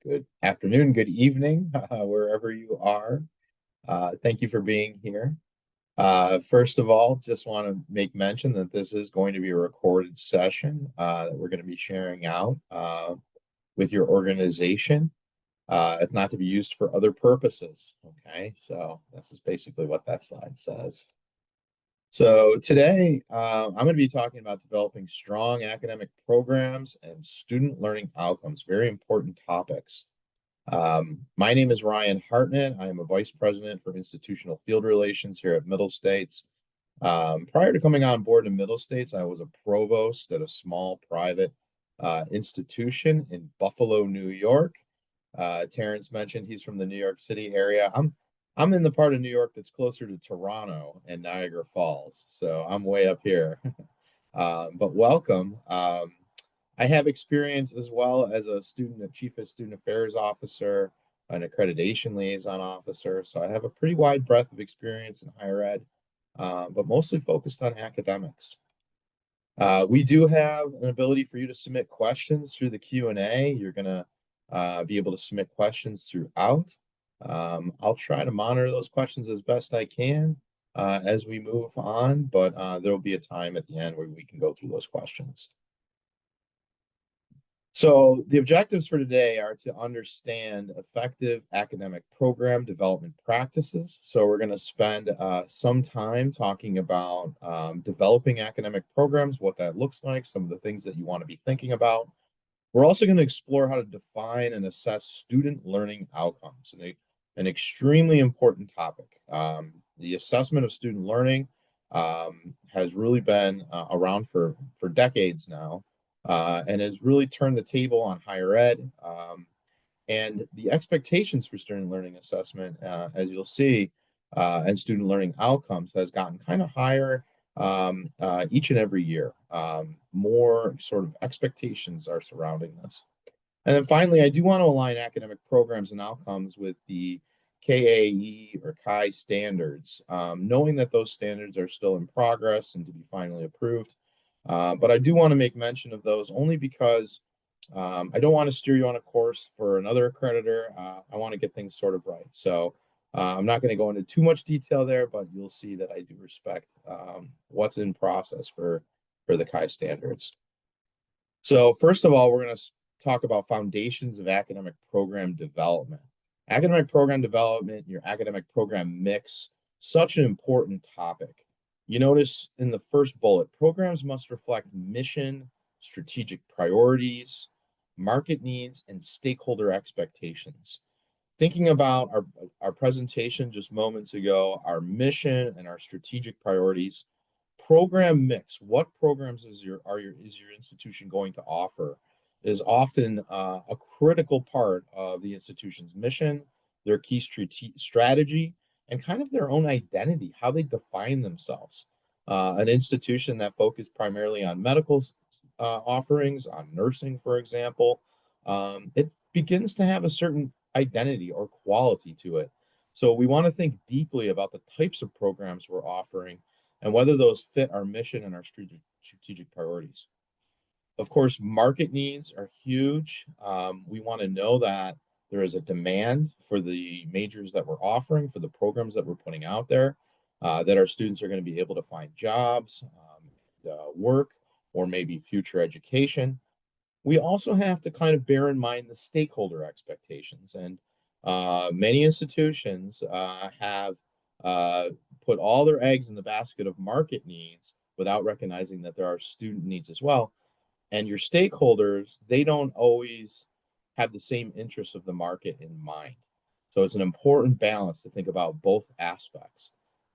Good afternoon, good evening, wherever you are. Thank you for being here. First of all, just want to make mention that this is going to be a recorded session that we're going to be sharing out with your organization. It's not to be used for other purposes. Okay, so this is basically what that slide says. So today, I'm going to be talking about developing strong academic programs and student learning outcomes, very important topics. My name is Ryan Hartnett. I am a vice president for institutional field relations here at Middle States. Prior to coming on board in Middle States, I was a provost at a small private institution in Buffalo, New York. Terrence mentioned he's from the New York City area. I'm in the part of New York that's closer to Toronto and Niagara Falls, so I'm way up here. But welcome. I have experience as well as a chief of student affairs officer, an accreditation liaison officer. So I have a pretty wide breadth of experience in higher ed, but mostly focused on academics. We do have an ability for you to submit questions through the Q&A. You're going to be able to submit questions throughout. I'll try to monitor those questions as best I can as we move on, but there will be a time at the end where we can go through those questions. So the objectives for today are to understand effective academic program development practices. So we're going to spend some time talking about developing academic programs, what that looks like, some of the things that you want to be thinking about. We're also going to explore how to define and assess student learning outcomes, an extremely important topic. The assessment of student learning has really been around for decades now. And has really turned the table on higher ed. And the expectations for student learning assessment, as you'll see, and student learning outcomes has gotten kind of higher each and every year. More sort of expectations are surrounding this. And then finally, I do want to align academic programs and outcomes with the KAE or CHI standards, knowing that those standards are still in progress and to be finally approved. But I do want to make mention of those only because I don't want to steer you on a course for another accreditor. I want to get things sort of right. So I'm not going to go into too much detail there, but you'll see that I do respect what's in process for the CHI standards. So first of all, we're going to talk about foundations of academic program development. Academic program development, your academic program mix, such an important topic. You notice in the first bullet, programs must reflect mission, strategic priorities, market needs, and stakeholder expectations. Thinking about our presentation just moments ago, our mission and our strategic priorities, program mix, what programs is your institution going to offer, is often a critical part of the institution's mission, their key strategy, and kind of their own identity, how they define themselves. An institution that focused primarily on medical offerings, on nursing, for example, it begins to have a certain identity or quality to it. So we want to think deeply about the types of programs we're offering and whether those fit our mission and our strategic priorities. Of course, market needs are huge. We want to know that there is a demand for the majors that we're offering, for the programs that we're putting out there, that our students are going to be able to find jobs, work, or maybe future education. We also have to kind of bear in mind the stakeholder expectations. And many institutions have put all their eggs in the basket of market needs without recognizing that there are student needs as well. And your stakeholders, they don't always have the same interests of the market in mind. So it's an important balance to think about both aspects.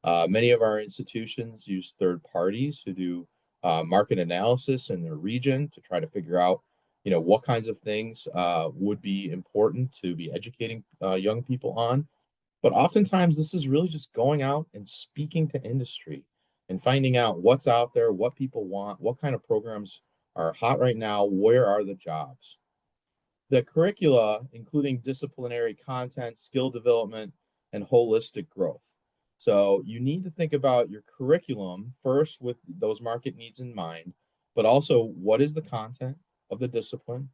Many of our institutions use third parties who do market analysis in their region to try to figure out, what kinds of things would be important to be educating young people on. But oftentimes this is really just going out and speaking to industry and finding out what's out there, what people want, what kind of programs are hot right now, where are the jobs. The curricula, including disciplinary content, skill development, and holistic growth. So you need to think about your curriculum first with those market needs in mind, but also what is the content of the discipline?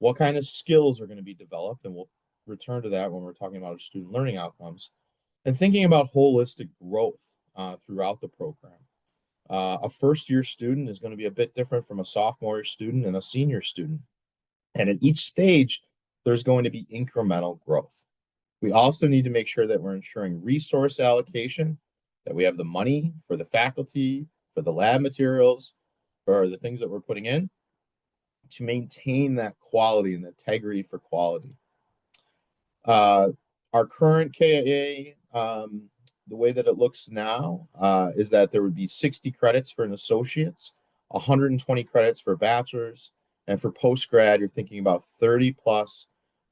what kind of skills are going to be developed, and we'll return to that when we're talking about our student learning outcomes, and thinking about holistic growth throughout the program. A first year student is going to be a bit different from a sophomore student and a senior student. And at each stage, there's going to be incremental growth. We also need to make sure that we're ensuring resource allocation, that we have the money for the faculty, for the lab materials, for the things that we're putting in to maintain that quality and integrity for quality. Our current KAA, the way that it looks now is that there would be 60 credits for an associate's, 120 credits for a bachelor's, and for post-grad, you're thinking about 30 plus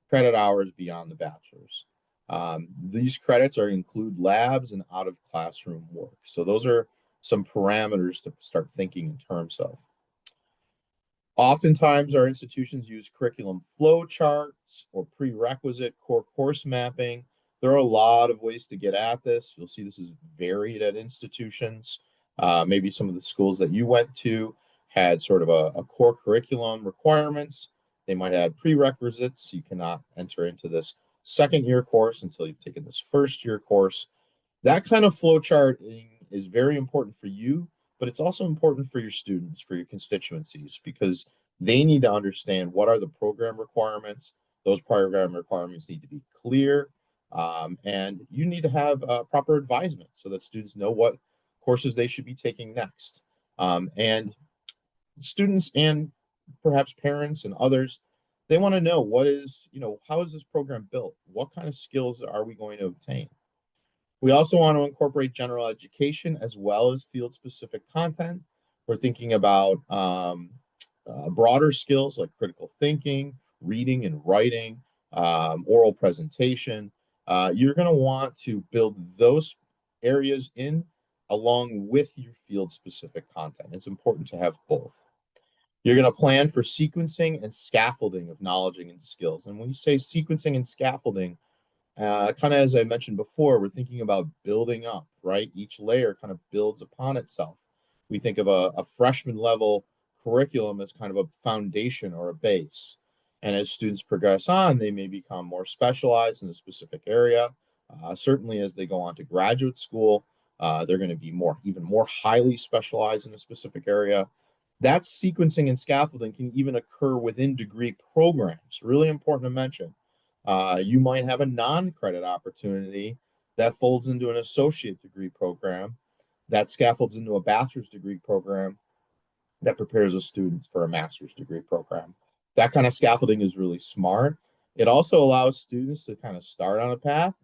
credit hours beyond the bachelor's. These credits include labs and out of classroom work. So those are some parameters to start thinking in terms of. Oftentimes, our institutions use curriculum flow charts or prerequisite core course mapping. There are a lot of ways to get at this. You'll see this is varied at institutions. Maybe some of the schools that you went to had sort of a core curriculum requirements. They might add prerequisites. You cannot enter into this second year course until you've taken this first year course. That kind of flow charting is very important for you, but it's also important for your students, for your constituencies, because they need to understand what are the program requirements. Those program requirements need to be clear, and you need to have proper advisement so that students know what courses they should be taking next. And students and perhaps parents and others, they want to know how is this program built? What kind of skills are we going to obtain? We also want to incorporate general education as well as field-specific content. We're thinking about broader skills like critical thinking, reading and writing, oral presentation. You're going to want to build those areas in along with your field-specific content. It's important to have both. You're going to plan for sequencing and scaffolding of knowledge and skills. And when you say sequencing and scaffolding, kind of as I mentioned before, we're thinking about building up, right? Each layer kind of builds upon itself. We think of a freshman level curriculum as kind of a foundation or a base. And as students progress on, they may become more specialized in a specific area. Certainly as they go on to graduate school, they're going to be even more highly specialized in a specific area. That sequencing and scaffolding can even occur within degree programs. Really important to mention. You might have a non-credit opportunity that folds into an associate degree program that scaffolds into a bachelor's degree program that prepares a student for a master's degree program. That kind of scaffolding is really smart. It also allows students to kind of start on a path,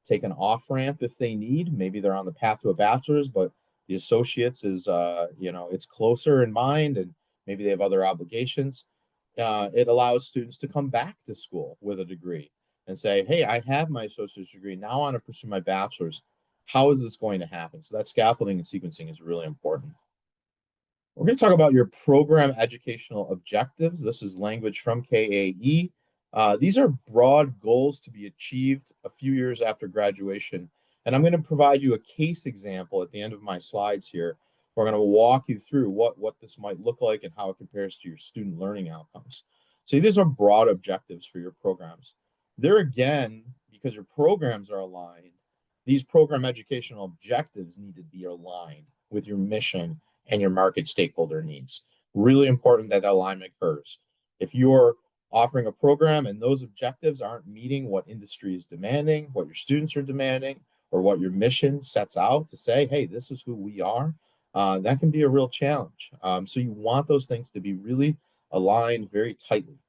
take an off ramp if they need. Maybe they're on the path to a bachelor's, but the associates is, it's closer in mind, and maybe they have other obligations. It allows students to come back to school with a degree and say, hey, I have my associate's degree. Now I want to pursue my bachelor's. How is this going to happen? So that scaffolding and sequencing is really important. We're going to talk about your program educational objectives. This is language from KAE. These are broad goals to be achieved a few years after graduation. And I'm going to provide you a case example at the end of my slides here. We're going to walk you through what this might look like and how it compares to your student learning outcomes. So these are broad objectives for your programs. There again, because your programs are aligned, these program educational objectives need to be aligned with your mission and your market stakeholder needs. Really important that alignment occurs. If you're offering a program and those objectives aren't meeting what industry is demanding, what your students are demanding, or what your mission sets out to say, hey, this is who we are, that can be a real challenge. So you want those things to be really aligned very tightly.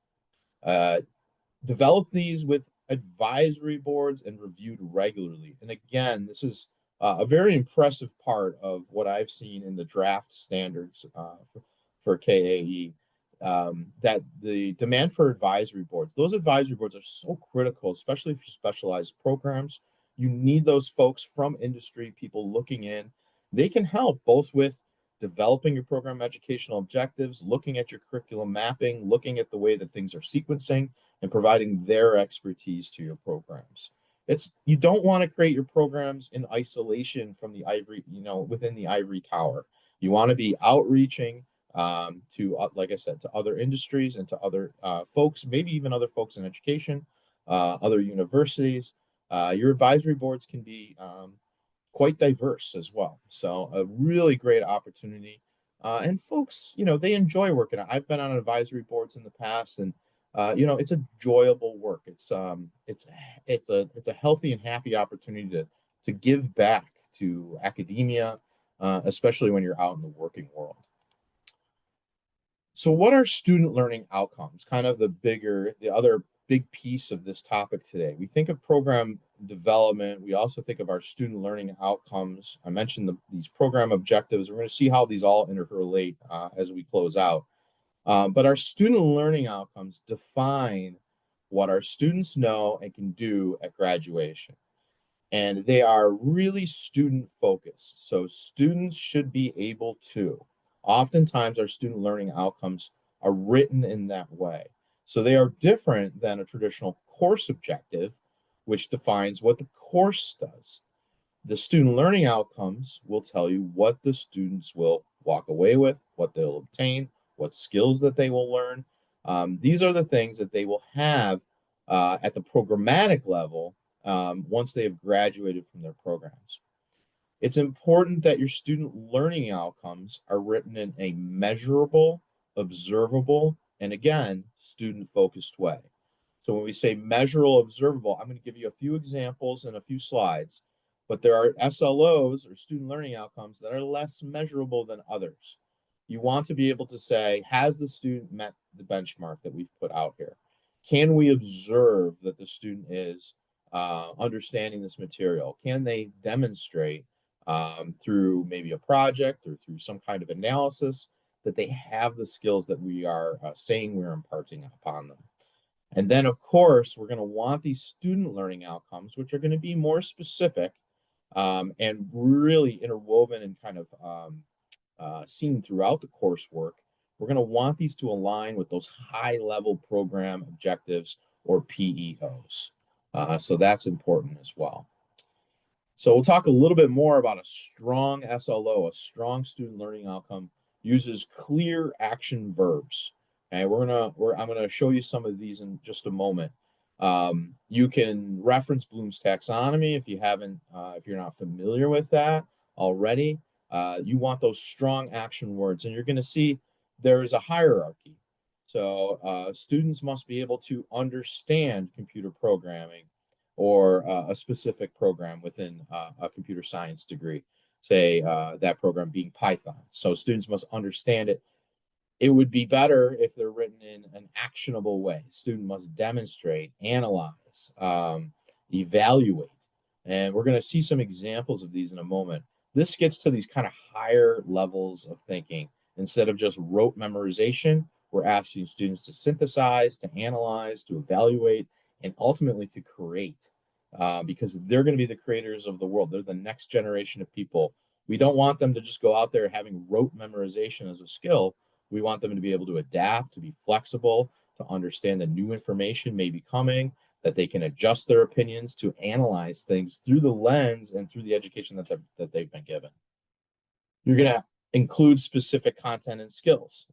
Develop these with advisory boards and reviewed regularly. And again, this is a very impressive part of what I've seen in the draft standards for KAE, that the demand for advisory boards, those advisory boards are so critical, especially if you specialize programs. You need those folks from industry, people looking in. They can help both with developing your program educational objectives, looking at your curriculum mapping, looking at the way that things are sequencing, and providing their expertise to your programs. You don't want to create your programs in isolation from the ivory, within the ivory tower. You want to be outreaching, to, like I said, to other industries and to other folks, maybe even other folks in education, other universities. Your advisory boards can be quite diverse as well. So a really great opportunity. And folks, they enjoy working. I've been on advisory boards in the past, and it's enjoyable work. It's a healthy and happy opportunity to give back to academia, especially when you're out in the working world. So, what are student learning outcomes? Kind of the other big piece of this topic today. We think of program development. We also think of our student learning outcomes. I mentioned these program objectives. We're going to see how these all interrelate as we close out. But our student learning outcomes define what our students know and can do at graduation. And they are really student focused. So students should be able to. Oftentimes, our student learning outcomes are written in that way. So they are different than a traditional course objective, which defines what the course does. The student learning outcomes will tell you what the students will walk away with, what they'll obtain, what skills that they will learn. These are the things that they will have at the programmatic level once they have graduated from their programs. It's important that your student learning outcomes are written in a measurable, observable, and again, student focused way. So when we say measurable, observable, I'm going to give you a few examples and a few slides, but there are SLOs or student learning outcomes that are less measurable than others. You want to be able to say, has the student met the benchmark that we've put out here? Can we observe that the student is understanding this material? Can they demonstrate through maybe a project or through some kind of analysis that they have the skills that we are saying we're imparting upon them? And then, of course, we're going to want these student learning outcomes, which are going to be more specific and really interwoven and kind of seen throughout the coursework. We're going to want these to align with those high level program objectives or PEOs. So that's important as well. So we'll talk a little bit more about a strong SLO, a strong student learning outcome, uses clear action verbs. Okay, I'm gonna show you some of these in just a moment. You can reference Bloom's taxonomy if you haven't, if you're not familiar with that already. You want those strong action words, and you're going to see there is a hierarchy. So students must be able to understand computer programming or a specific program within a computer science degree, say that program being Python. So students must understand it. It would be better if they're written in an actionable way. Student must demonstrate, analyze, evaluate. And we're going to see some examples of these in a moment. This gets to these kind of higher levels of thinking. Instead of just rote memorization, we're asking students to synthesize, to analyze, to evaluate, and ultimately to create. Because they're going to be the creators of the world. They're the next generation of people. We don't want them to just go out there having rote memorization as a skill. We want them to be able to adapt, to be flexible, to understand that new information may be coming, that they can adjust their opinions, to analyze things through the lens and through the education that they've been given. You're going to include specific content and skills.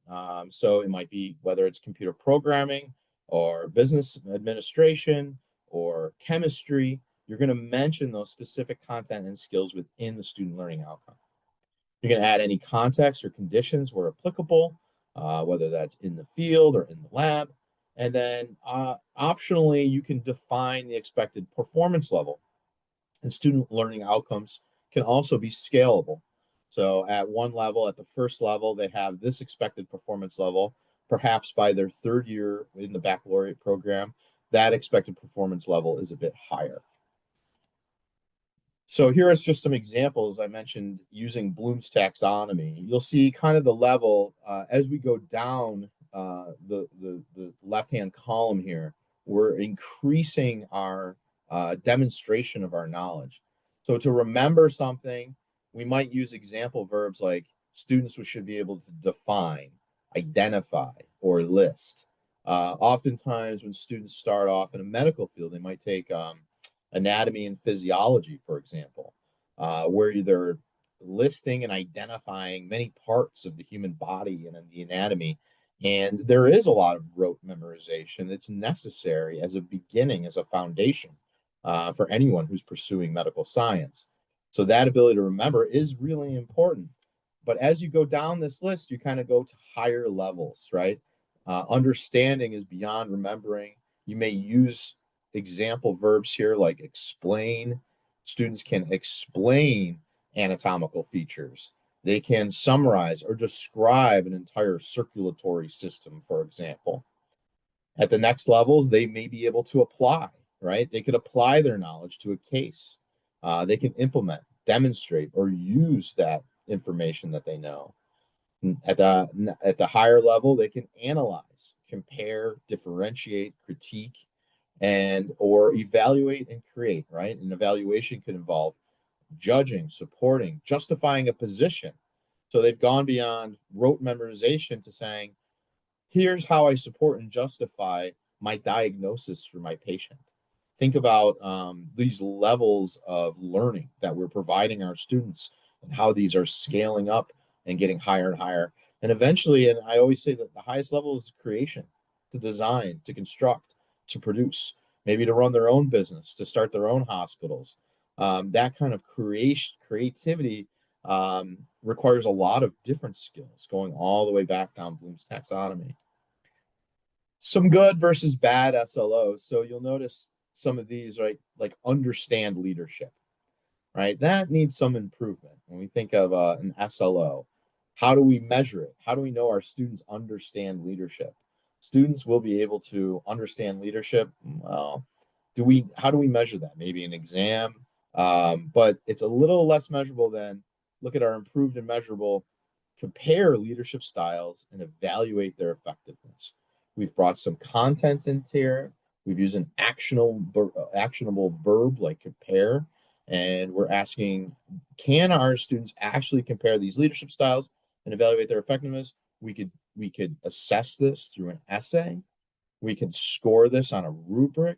So it might be whether it's computer programming or business administration or chemistry, you're going to mention those specific content and skills within the student learning outcome. You're going to add any context or conditions where applicable, whether that's in the field or in the lab. And then optionally, you can define the expected performance level. And student learning outcomes can also be scalable. So at one level, at the first level, they have this expected performance level. Perhaps by their third year in the baccalaureate program, that expected performance level is a bit higher. So here is just some examples I mentioned using Bloom's taxonomy. You'll see kind of the level as we go down the left-hand column here, we're increasing our demonstration of our knowledge. So to remember something, we might use example verbs like students should be able to define, identify, or list. Oftentimes when students start off in a medical field, they might take anatomy and physiology, for example, where they're listing and identifying many parts of the human body and in the anatomy. And there is a lot of rote memorization that's necessary as a beginning, as a foundation for anyone who's pursuing medical science. So that ability to remember is really important. But as you go down this list, you kind of go to higher levels, right? Understanding is beyond remembering. You may use example verbs here like explain. Students can explain anatomical features. They can summarize or describe an entire circulatory system, for example. At the next levels, they may be able to apply, right? They could apply their knowledge to a case. They can implement, demonstrate, or use that information that they know. At the higher level, they can analyze, compare, differentiate, critique, and or evaluate and create, right? An evaluation could involve judging, supporting, justifying a position. So they've gone beyond rote memorization to saying, here's how I support and justify my diagnosis for my patient. Think about these levels of learning that we're providing our students and how these are scaling up and getting higher and higher. And eventually, and I always say that the highest level is creation, to design, to construct, to produce, maybe to run their own business, to start their own hospitals. That kind of creativity requires a lot of different skills, going all the way back down Bloom's taxonomy. Some good versus bad SLOs. So you'll notice some of these, right? Like understand leadership, right? That needs some improvement. When we think of an SLO, how do we measure it? How do we know our students understand leadership? Students will be able to understand leadership. Well, how do we measure that? Maybe an exam, but it's a little less measurable than look at our improved and measurable, compare leadership styles, and evaluate their effectiveness. We've brought some content into here. We've used an actionable verb like compare, and we're asking, can our students actually compare these leadership styles and evaluate their effectiveness? We could assess this through an essay. We could score this on a rubric.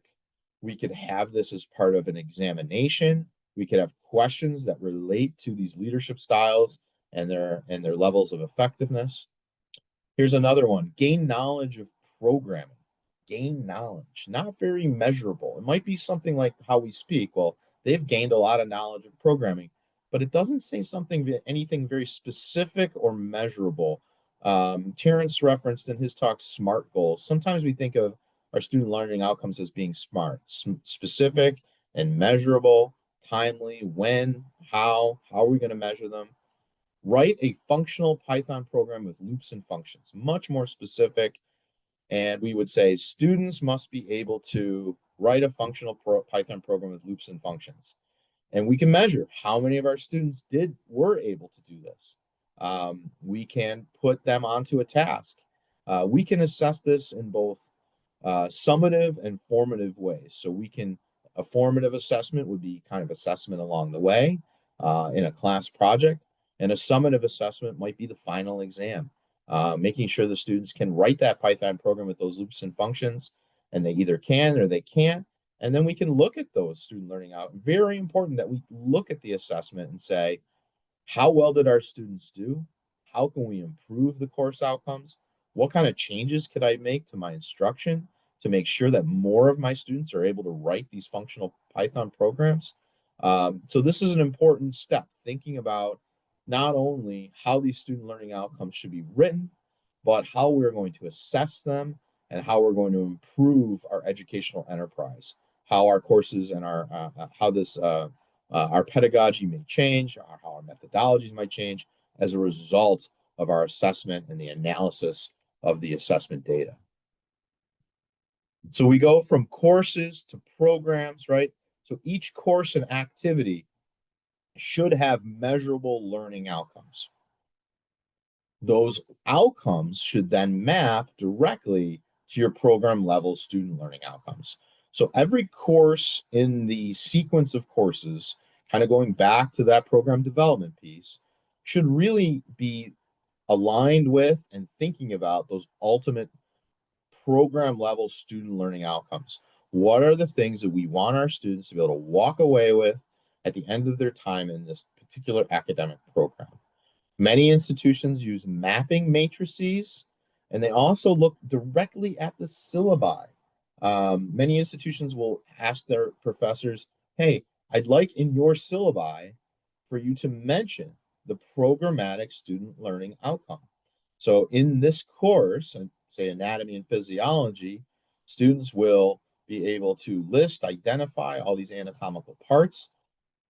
We could have this as part of an examination. We could have questions that relate to these leadership styles and their levels of effectiveness. Here's another one: gain knowledge of programming. Gain knowledge, not very measurable. It might be something like how we speak. Well, they've gained a lot of knowledge of programming, but it doesn't say anything very specific or measurable. Terrence referenced in his talk SMART goals. Sometimes we think of our student learning outcomes as being SMART, specific and measurable, timely, when, how are we going to measure them? Write a functional Python program with loops and functions, much more specific. And we would say students must be able to write a functional Python program with loops and functions. And we can measure how many of our students were able to do this. We can put them onto a task. We can assess this in both summative and formative ways. So a formative assessment would be kind of assessment along the way in a class project, and a summative assessment might be the final exam, making sure the students can write that Python program with those loops and functions, and they either can or they can't. And then we can look at those student learning out. Very important that we look at the assessment and say, how well did our students do? How can we improve the course outcomes? What kind of changes could I make to my instruction to make sure that more of my students are able to write these functional Python programs? So this is an important step, thinking about not only how these student learning outcomes should be written, but how we're going to assess them and how we're going to improve our educational enterprise, how our courses and our pedagogy may change, or how our methodologies might change as a result of our assessment and the analysis of the assessment data. So we go from courses to programs, right? So each course and activity should have measurable learning outcomes. Those outcomes should then map directly to your program level student learning outcomes. So every course in the sequence of courses, kind of going back to that program development piece, should really be aligned with and thinking about those ultimate program level student learning outcomes. What are the things that we want our students to be able to walk away with at the end of their time in this particular academic program. Many institutions use mapping matrices, and they also look directly at the syllabi. Many institutions will ask their professors, hey, I'd like in your syllabi for you to mention the programmatic student learning outcome. So in this course, say anatomy and physiology, students will be able to list, identify all these anatomical parts,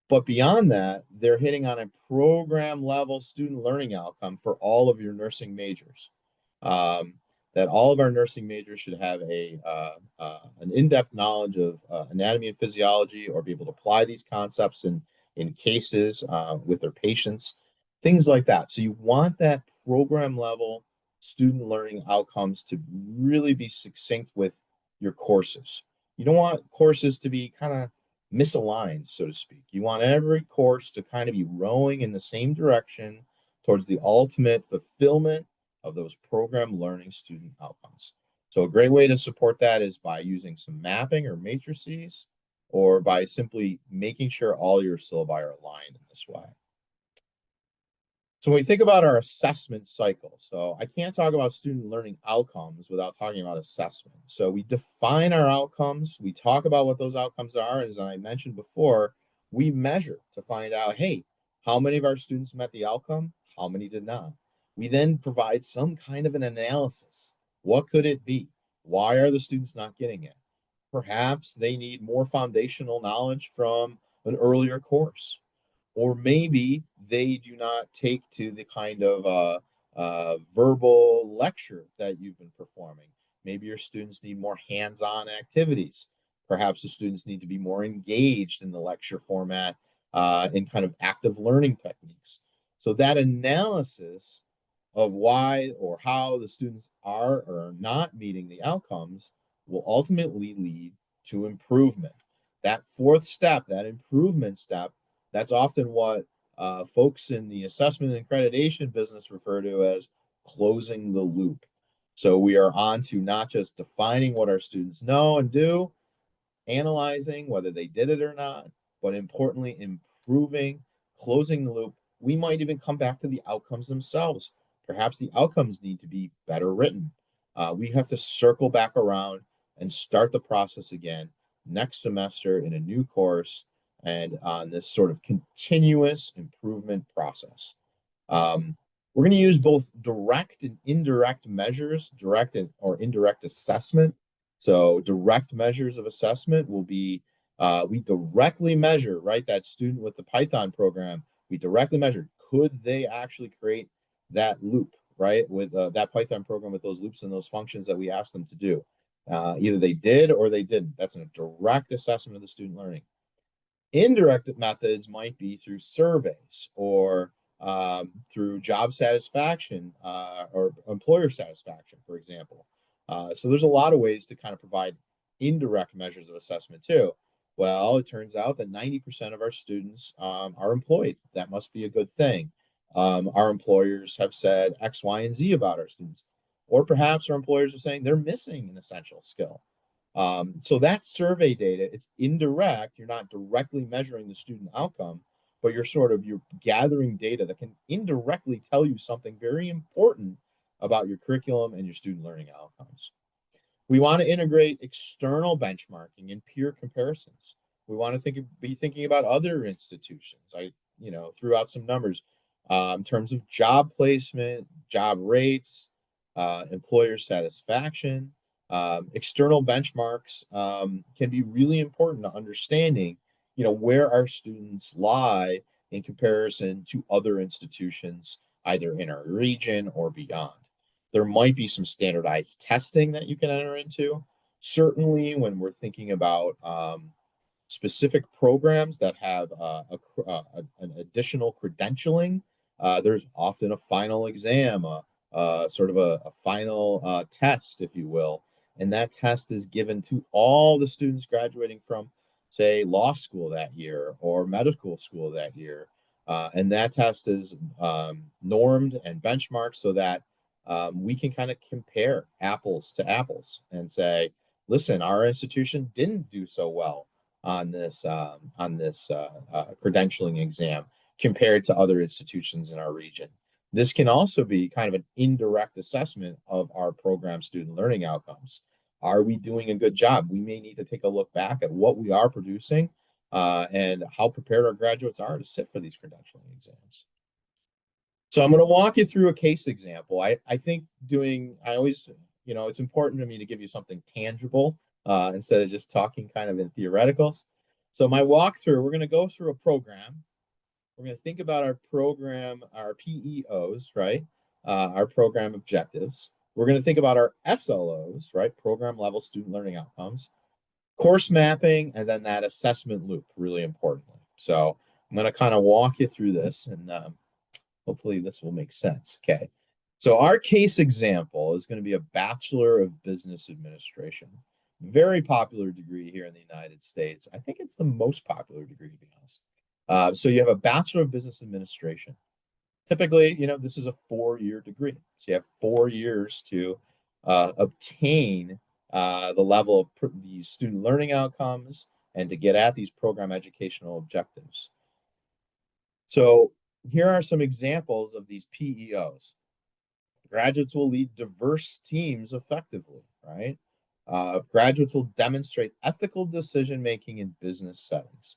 but beyond that, they're hitting on a program level student learning outcome for all of your nursing majors. Um, that all of our nursing majors should have an in-depth knowledge of anatomy and physiology, or be able to apply these concepts in cases with their patients, things like that. So you want that program level student learning outcomes to really be succinct with your courses. You don't want courses to be kind of misaligned, so to speak. You want every course to kind of be rowing in the same direction towards the ultimate fulfillment of those program learning student outcomes. So a great way to support that is by using some mapping or matrices, or by simply making sure all your syllabi are aligned in this way. So when we think about our assessment cycle, so I can't talk about student learning outcomes without talking about assessment. So we define our outcomes, we talk about what those outcomes are, as I mentioned before, we measure to find out, hey, how many of our students met the outcome? How many did not? We then provide some kind of an analysis. What could it be? Why are the students not getting it? Perhaps they need more foundational knowledge from an earlier course, or maybe they do not take to the kind of verbal lecture that you've been performing. Maybe your students need more hands-on activities. Perhaps the students need to be more engaged in the lecture format in kind of active learning techniques. So that analysis of why or how the students are or are not meeting the outcomes will ultimately lead to improvement. That fourth step, that improvement step, that's often what folks in the assessment and accreditation business refer to as closing the loop. So we are on to not just defining what our students know and do, analyzing whether they did it or not, but importantly, improving, closing the loop. We might even come back to the outcomes themselves. Perhaps the outcomes need to be better written. We have to circle back around and start the process again next semester in a new course and on this sort of continuous improvement process. We're going to use both direct and indirect measures, direct or indirect assessment. So direct measures of assessment will be, we directly measure, right, that student with the Python program, we directly measure, could they actually create that loop, right, with that Python program with those loops and those functions that we asked them to do. Either they did or they didn't. That's a direct assessment of the student learning. Indirect methods might be through surveys, or through job satisfaction or employer satisfaction, for example. So there's a lot of ways to kind of provide indirect measures of assessment too. Well, it turns out that 90% of our students are employed. That must be a good thing. Our employers have said X, Y, and Z about our students. Or perhaps our employers are saying they're missing an essential skill. So that survey data, it's indirect. You're not directly measuring the student outcome, but you're gathering data that can indirectly tell you something very important about your curriculum and your student learning outcomes. We want to integrate external benchmarking and peer comparisons. We want to be thinking about other institutions. I, threw out some numbers in terms of job placement, job rates, employer satisfaction. External benchmarks can be really important to understanding, where our students lie in comparison to other institutions, either in our region or beyond. There might be some standardized testing that you can enter into. Certainly, when we're thinking about specific programs that have an additional credentialing, there's often a final exam, sort of a final test, if you will. And that test is given to all the students graduating from, say, law school that year or medical school that year. And that test is normed and benchmarked so that we can kind of compare apples to apples and say, listen, our institution didn't do so well on this credentialing exam. compared to other institutions in our region. This can also be kind of an indirect assessment of our program student learning outcomes. Are we doing a good job? We may need to take a look back at what we are producing and how prepared our graduates are to sit for these credentialing exams. So I'm going to walk you through a case example. I think I always, it's important to me to give you something tangible instead of just talking kind of in theoreticals. So my walkthrough, we're going to go through a program. We're going to think about our program, our PEOs, right? Our program objectives. We're going to think about our SLOs, right? Program level student learning outcomes, course mapping, and then that assessment loop, really importantly. So I'm going to kind of walk you through this and hopefully this will make sense. Okay. So our case example is going to be a Bachelor of Business Administration. Very popular degree here in the United States. I think it's the most popular degree, to be honest. So you have a Bachelor of Business Administration. Typically, this is a 4-year degree. So you have 4 years to obtain the level of these student learning outcomes and to get at these program educational objectives. So here are some examples of these PEOs. Graduates will lead diverse teams effectively, right? Graduates will demonstrate ethical decision making in business settings.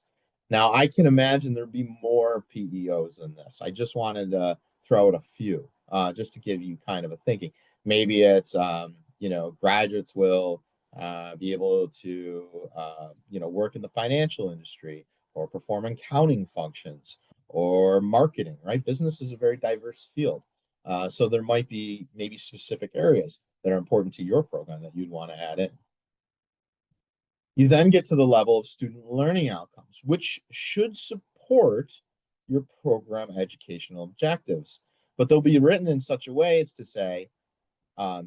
Now, I can imagine there'd be more PEOs than this. I just wanted to throw out a few just to give you kind of a thinking. Maybe it's, graduates will be able to, work in the financial industry or perform accounting functions or marketing, right? Business is a very diverse field. So there might be maybe specific areas that are important to your program that you'd want to add in. You then get to the level of student learning outcomes, which should support your program educational objectives, but they'll be written in such a way as to say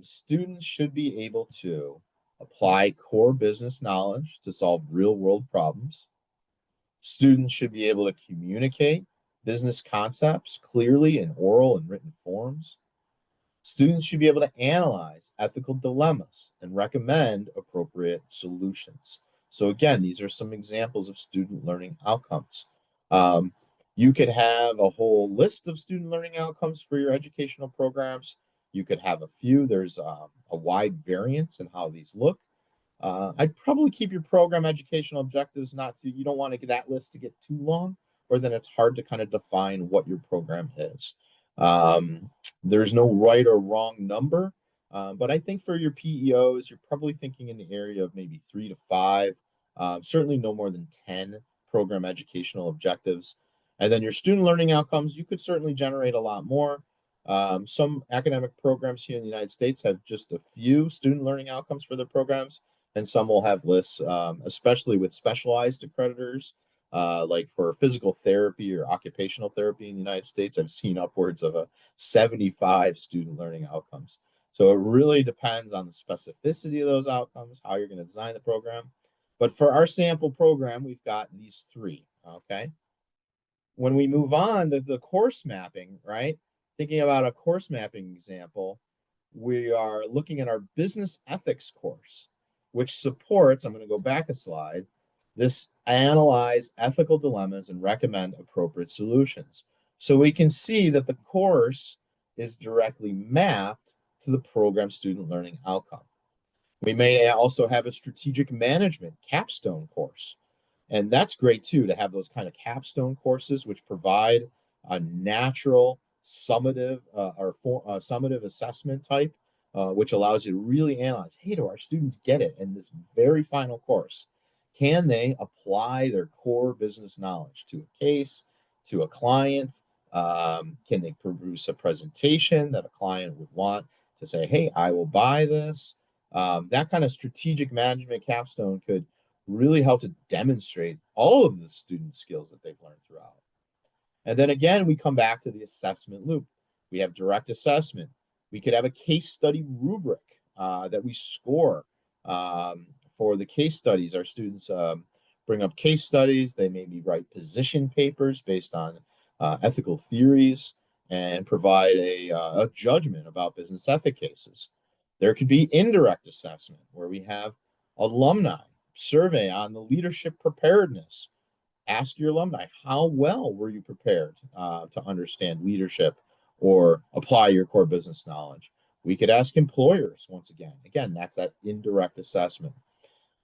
students should be able to apply core business knowledge to solve real world problems. Students should be able to communicate business concepts clearly in oral and written forms. Students should be able to analyze ethical dilemmas and recommend appropriate solutions. So again, these are some examples of student learning outcomes. You could have a whole list of student learning outcomes for your educational programs. You could have a few. There's a wide variance in how these look. I'd probably keep your program educational objectives you don't want to get that list to get too long, or then it's hard to kind of define what your program is. There's no right or wrong number, but I think for your PEOs, you're probably thinking in the area of maybe 3 to 5, certainly no more than 10 program educational objectives. And then your student learning outcomes, you could certainly generate a lot more. Some academic programs here in the United States have just a few student learning outcomes for their programs, and some will have lists, especially with specialized accreditors, like for physical therapy or occupational therapy in the United States. I've seen upwards of 75 student learning outcomes. So it really depends on the specificity of those outcomes, how you're going to design the program. But for our sample program, we've got these 3, okay? When we move on to the course mapping, right? Thinking about a course mapping example, we are looking at our business ethics course, which supports, I'm going to go back a slide, this analyze ethical dilemmas and recommend appropriate solutions. So we can see that the course is directly mapped to the program student learning outcome. We may also have a strategic management capstone course. And that's great too, to have those kind of capstone courses, which provide a natural summative summative assessment type, which allows you to really analyze, hey, do our students get it in this very final course? Can they apply their core business knowledge to a case, to a client? Can they produce a presentation that a client would want to say, hey, I will buy this? That kind of strategic management capstone could really help to demonstrate all of the student skills that they've learned throughout. And then again, we come back to the assessment loop. We have direct assessment. We could have a case study rubric that we score for the case studies. Our students bring up case studies. They maybe write position papers based on ethical theories and provide a judgment about business ethic cases. There could be indirect assessment where we have alumni survey on the leadership preparedness, ask your alumni, how well were you prepared to understand leadership or apply your core business knowledge? We could ask employers once again. Again, that's that indirect assessment.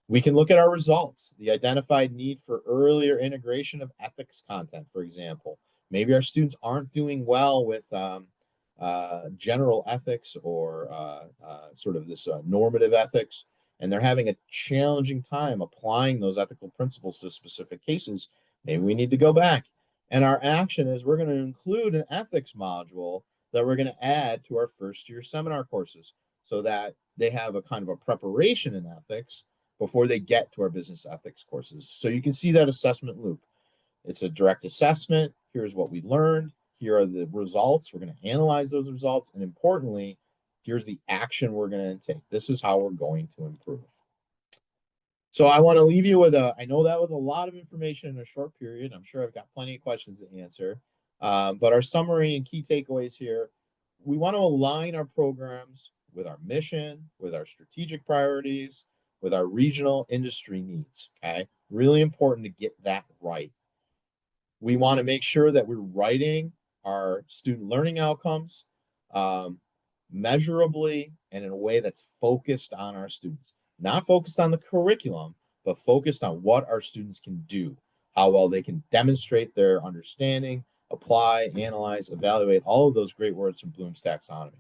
We can look at our results, the identified need for earlier integration of ethics content, for example. Maybe our students aren't doing well with general ethics or sort of this normative ethics, and they're having a challenging time applying those ethical principles to specific cases. Maybe we need to go back. And our action is we're going to include an ethics module that we're going to add to our first year seminar courses so that they have a kind of a preparation in ethics before they get to our business ethics courses. So you can see that assessment loop. It's a direct assessment. Here's what we learned. Here are the results. We're going to analyze those results. And importantly, here's the action we're going to take. This is how we're going to improve. So I want to leave you with I know that was a lot of information in a short period. I'm sure I've got plenty of questions to answer. But our summary and key takeaways here, we want to align our programs with our mission, with our strategic priorities, with our regional industry needs, okay? Really important to get that right. We want to make sure that we're writing our student learning outcomes measurably and in a way that's focused on our students. Not focused on the curriculum, but focused on what our students can do, how well they can demonstrate their understanding, apply, analyze, evaluate, all of those great words from Bloom's taxonomy.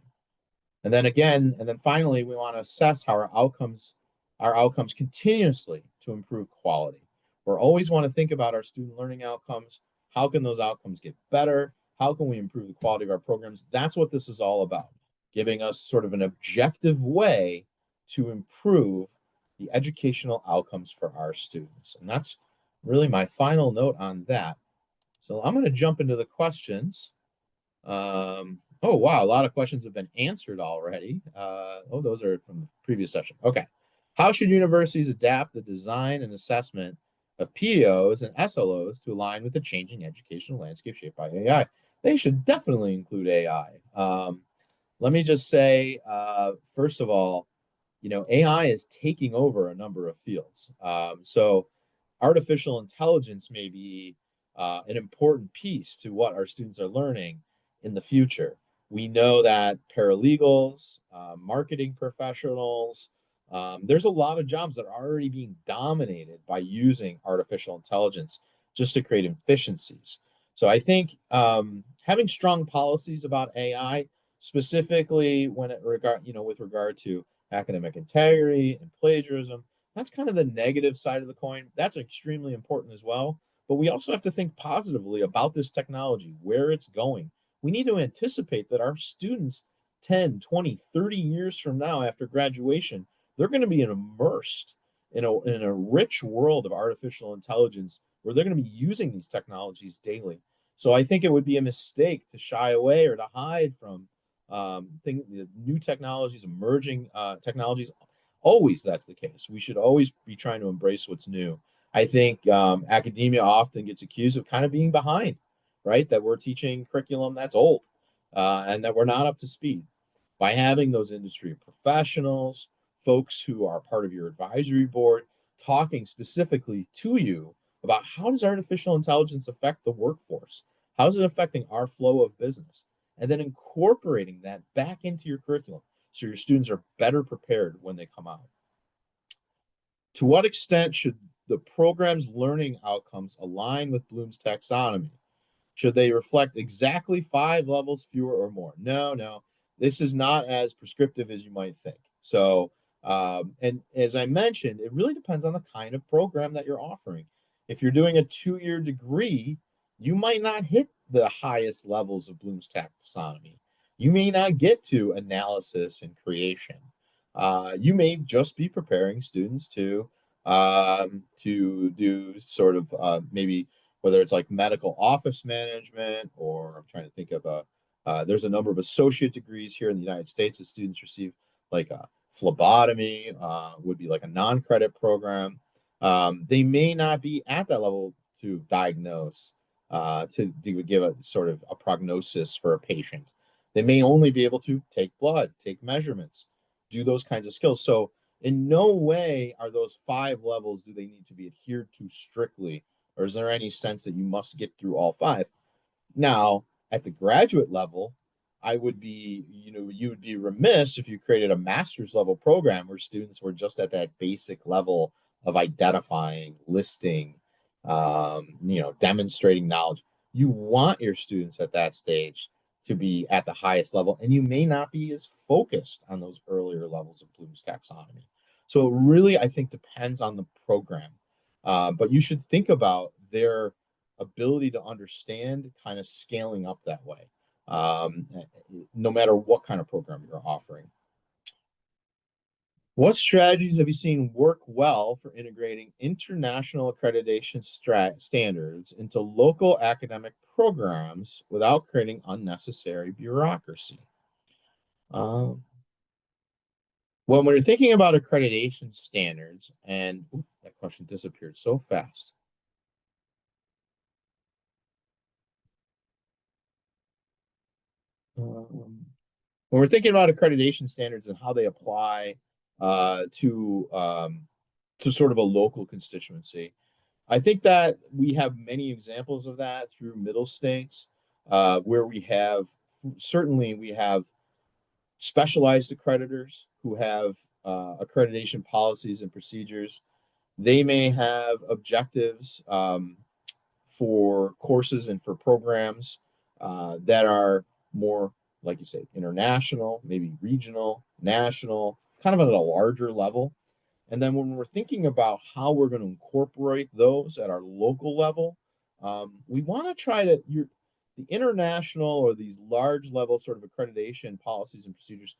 And then finally, we want to assess how our outcomes continuously to improve quality. We always want to think about our student learning outcomes. How can those outcomes get better? How can we improve the quality of our programs? That's what this is all about, giving us sort of an objective way to improve the educational outcomes for our students. And that's really my final note on that. So I'm going to jump into the questions. Oh, wow, a lot of questions have been answered already. Those are from the previous session. Okay. How should universities adapt the design and assessment of PEOs and SLOs to align with the changing educational landscape shaped by AI? They should definitely include AI. Let me just say, first of all, AI is taking over a number of fields. So artificial intelligence may be an important piece to what our students are learning in the future. We know that paralegals, marketing professionals, there's a lot of jobs that are already being dominated by using artificial intelligence just to create efficiencies. So I think having strong policies about AI, specifically when it with regard to academic integrity and plagiarism, that's kind of the negative side of the coin. That's extremely important as well. But we also have to think positively about this technology, where it's going. We need to anticipate that our students 10, 20, 30 years from now after graduation, they're going to be immersed in a rich world of artificial intelligence where they're going to be using these technologies daily. So I think it would be a mistake to shy away or to hide from new technologies, emerging technologies. Always that's the case. We should always be trying to embrace what's new. I think academia often gets accused of kind of being behind, right? That we're teaching curriculum that's old and that we're not up to speed. By having those industry professionals, folks who are part of your advisory board, talking specifically to you about how does artificial intelligence affect the workforce? How is it affecting our flow of business? And then incorporating that back into your curriculum so your students are better prepared when they come out. To what extent should the program's learning outcomes align with Bloom's taxonomy? Should they reflect exactly 5 levels, fewer or more? No. This is not as prescriptive as you might think. So, and as I mentioned, it really depends on the kind of program that you're offering. If you're doing a 2-year degree, you might not hit the highest levels of Bloom's taxonomy. You may not get to analysis and creation. You may just be preparing students to do sort of maybe whether it's like medical office management, or I'm trying to think of there's a number of associate degrees here in the United States that students receive, like a phlebotomy would be like a non-credit program. They may not be at that level to diagnose, to give a sort of a prognosis for a patient. They may only be able to take blood, take measurements, do those kinds of skills. So in no way are those 5 levels do they need to be adhered to strictly Or is there any sense that you must get through all five? Now, at the graduate level, I would be, you would be remiss if you created a master's level program where students were just at that basic level of identifying, listing, demonstrating knowledge. You want your students at that stage to be at the highest level, and you may not be as focused on those earlier levels of Bloom's taxonomy. So it really, I think, depends on the program. But you should think about their ability to understand kind of scaling up that way, um, no matter what kind of program you're offering. What strategies have you seen work well for integrating international accreditation standards into local academic programs without creating unnecessary bureaucracy? Um, when you're thinking about accreditation standards, and that question disappeared so fast. Um, when we're thinking about accreditation standards and how they apply to sort of a local constituency, I think that we have many examples of that through middle states, where we have specialized accreditors who have accreditation policies and procedures. They may have objectives for courses and for programs that are more, like you say, international, maybe regional, national, kind of at a larger level. And then when we're thinking about how we're going to incorporate those at our local level, we want to try to the international or these large level sort of accreditation policies and procedures,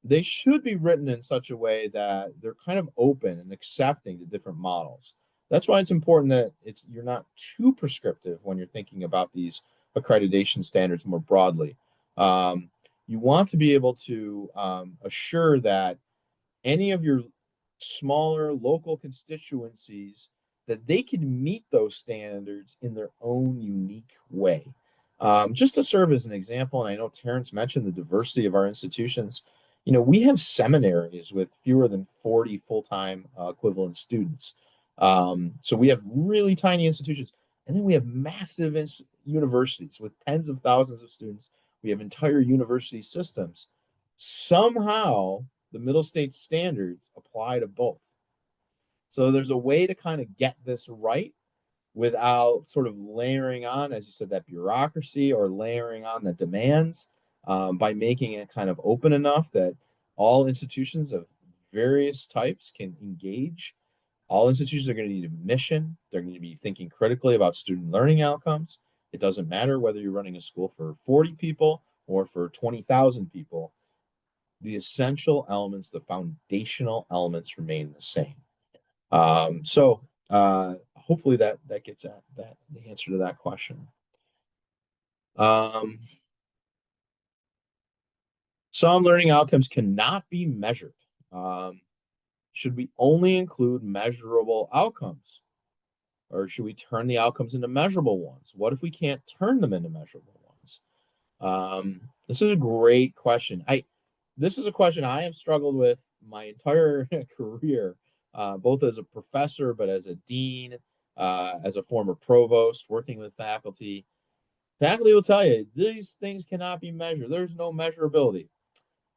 they should be written in such a way that they're kind of open and accepting to different models. That's why it's important that you're not too prescriptive when you're thinking about these accreditation standards more broadly. You want to be able to assure that any of your smaller local constituencies that they can meet those standards in their own unique way. Just to serve as an example, and I know Terrence mentioned the diversity of our institutions. We have seminaries with fewer than 40 full-time equivalent students. So we have really tiny institutions, and then we have massive universities with tens of thousands of students. We have entire university systems. Somehow, the middle state standards apply to both. So there's a way to kind of get this right without sort of layering on, as you said, that bureaucracy or layering on the demands, by making it kind of open enough that all institutions of various types can engage. All institutions are going to need a mission. They're going to be thinking critically about student learning outcomes. It doesn't matter whether you're running a school for 40 people or for 20,000 people. The essential elements, the foundational elements remain the same. Hopefully that gets at that the answer to that question. Um, some learning outcomes cannot be measured. Um, should we only include measurable outcomes, or should we turn the outcomes into measurable ones? What if we can't turn them into measurable ones? This is a great question. This is a question I have struggled with my entire career, both as a professor, but as a dean, as a former provost, working with faculty. Faculty will tell you these things cannot be measured. There's no measurability.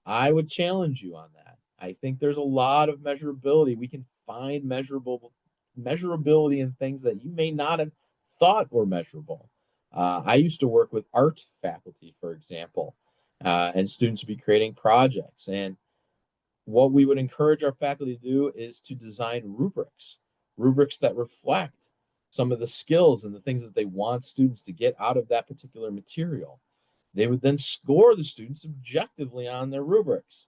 I would challenge you on that. I think there's a lot of measurability. We can find measurability in things that you may not have thought were measurable. I used to work with art faculty, for example, and students would be creating projects. And what we would encourage our faculty to do is to design rubrics that reflect some of the skills and the things that they want students to get out of that particular material. They would then score the students objectively on their rubrics.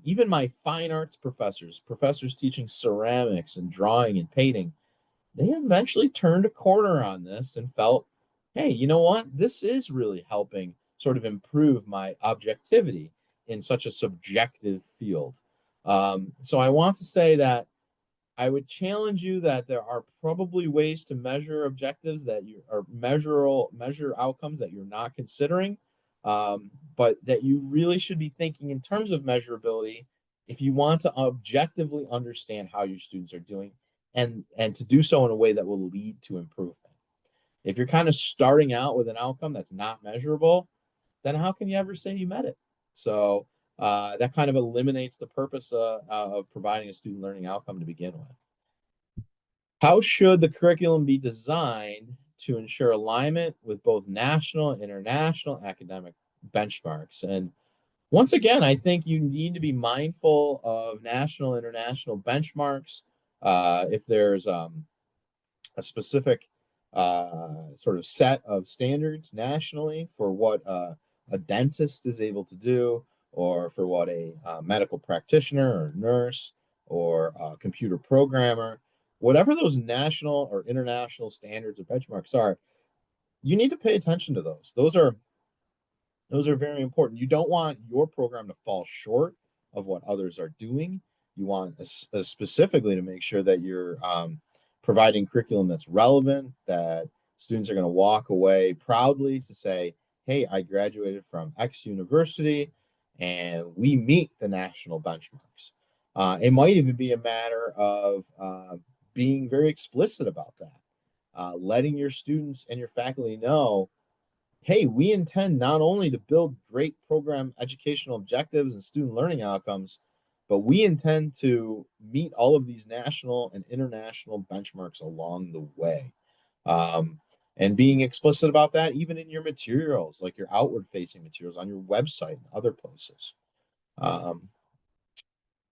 Even my fine arts professors teaching ceramics and drawing and painting, they eventually turned a corner on this and felt, hey, you know what? This is really helping sort of improve my objectivity in such a subjective field. So I want to say that I would challenge you that there are probably ways to measure objectives that you are measure outcomes that you're not considering, but that you really should be thinking in terms of measurability if you want to objectively understand how your students are doing and to do so in a way that will lead to improvement. If you're kind of starting out with an outcome that's not measurable, then how can you ever say you met it? So that kind of eliminates the purpose of providing a student learning outcome to begin with. How should the curriculum be designed to ensure alignment with both national and international academic benchmarks? And once again, I think you need to be mindful of national, international benchmarks. If there's a specific sort of set of standards nationally for what a dentist is able to do, or for what a medical practitioner or nurse or a computer programmer, whatever those national or international standards or benchmarks are, you need to pay attention to those. Those are very important. You don't want your program to fall short of what others are doing. You want specifically to make sure that you're providing curriculum that's relevant, that students are going to walk away proudly to say, hey, I graduated from X university and we meet the national benchmarks. It might even be a matter of being very explicit about that, letting your students and your faculty know, hey, we intend not only to build great program educational objectives and student learning outcomes, but we intend to meet all of these national and international benchmarks along the way. And being explicit about that, even in your materials, like your outward facing materials on your website and other places.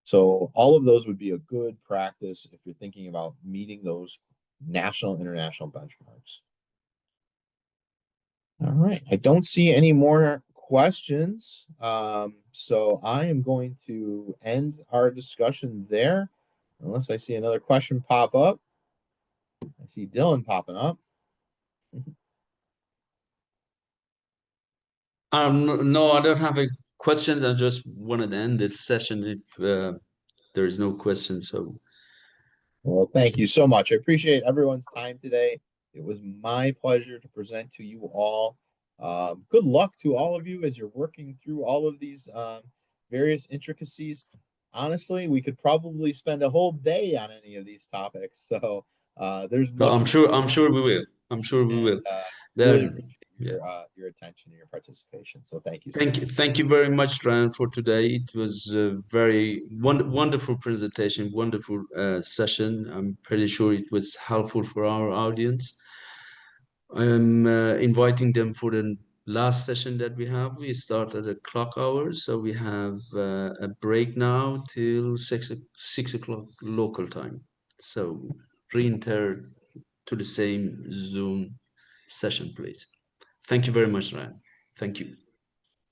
So all of those would be a good practice if you're thinking about meeting those national, international benchmarks. All right, I don't see any more questions. So I am going to end our discussion there, unless I see another question pop up. I see Dylan popping up. No, I don't have a questions. I just wanted to end this session if there is no question. So, Well, thank you so much. I appreciate everyone's time today. It was my pleasure to present to you all. Good luck to all of you as you're working through all of these various intricacies. Honestly, we could probably spend a whole day on any of these topics. So there's so much, I'm sure we will. I'm sure we and will. really There, appreciate yeah. your attention and your participation. So thank you so much. Thank you very much, Ryan, for today. It was a very wonderful presentation, wonderful session. I'm pretty sure it was helpful for our audience. I'm inviting them for the last session that we have. We start at the clock hour, so we have a break now till 6 o'clock local time. So re-enter to the same Zoom session, please. Thank you very much, Ryan. Thank you.